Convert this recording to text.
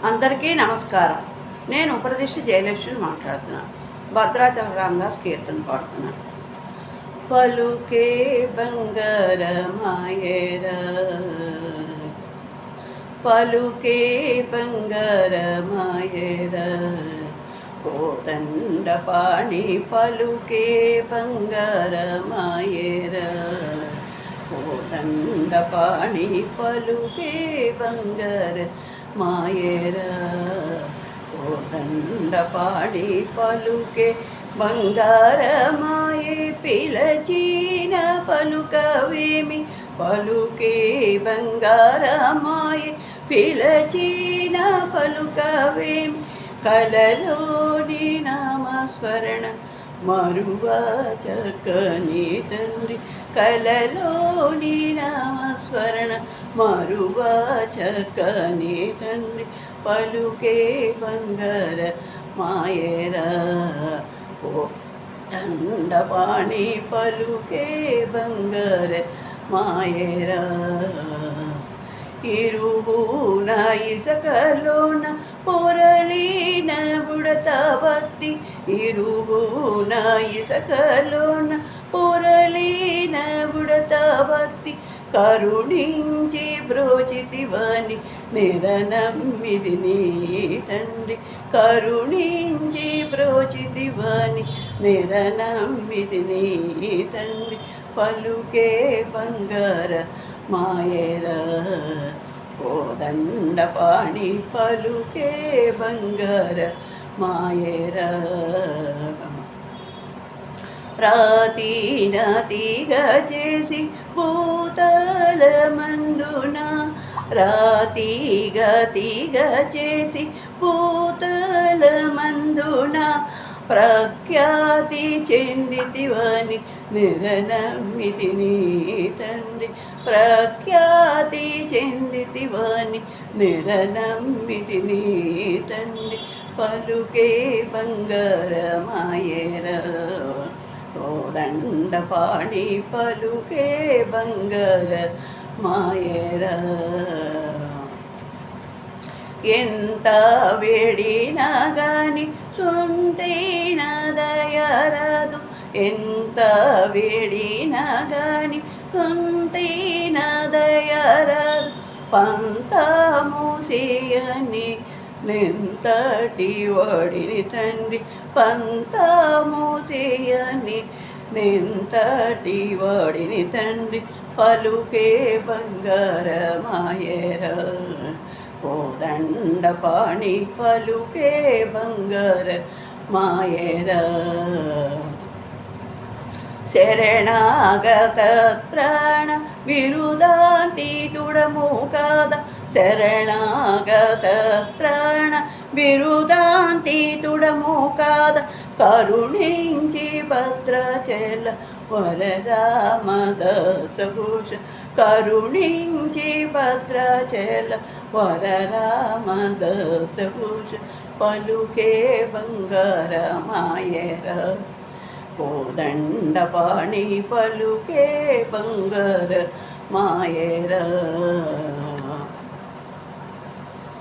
అందరికీ నమస్కారం. నేను ఉపరదిష్టి జయలక్ష్మి మాట్లాడుతున్నాను. భద్రాచల రామదాస్ కీర్తన పాడుతున్నాను. పలుకే బంగారమాయరా, పలుకే బంగారమాయరా, కోదండపాణి పలుకే బంగారమాయరా, కోదండపాణి పలుకే బంగార మాయేరా, కోదండపాణి పలుకే బంగారమాయే, పిలచిన పలుకవేమి పలుకే బంగారమాయే, పిలచిన పలుకవేమి కలలోని నామస్మరణ మరువా చక్కని తండ్రి, కలలోని నామస్మరణ మరువా చక్కని తండ్రి, పలుకే బంగార మాయేరా, కోదండపాణి పలుకే బంగార మాయేరా. ఇరువున ఇసకలోన పొరలిన బుడత భక్తి, ఇరువున ఇసకలోన పొరలిన బుడత భక్తి, కరుణించి బ్రోచితివని నిరనమ్మిది నీ తండ్రి, కరుణించి బ్రోచితివని నిరనమ్మిది నీ తండ్రి, పలుకే బంగార మాయేరా, కోదండపాణి పలుకే బంగార మాయేరా. రాతిన తీగ చేసి భూతల మందున, రాతిగ తీగ చేసి భూతల మందున, ప్రఖ్యాతి చెందితివని నిరనమ్మితి నీ తండ్రి, ప్రఖ్యాతి చెందితివని నిరనమ్మితి నీ తండ్రి, పలుకే బంగారమాయేరా, కోదండపాణి పలుకే బంగార మాయేరా. ఎంత వేడినా గాని సొంటైన దయరాదు, ఎంత వేడినా గాని సొంటైన దయరాదు, పంతమూసేయని నెంతటి వాడిని తండ్రి, పంతమూసేయని నెంతటి వాడిని తండ్రి, పలుకే బంగారమాయేరా, కోదండపాణి పలుకే బంగార మాయేరా. శరణాగత త్రాణ బిరుదాంతీతుడము కాద, శరణాగత త్రాణ బిరుదాంతీతుడము కాద, కరుణించి భద్రాచల వరరామదాసభూష, కరుణించి భద్రాచల వరరామదాసభూష, పలుకే బంగారమాయేరా, కోదండపాణి పలుకే బంగార మాయేరా.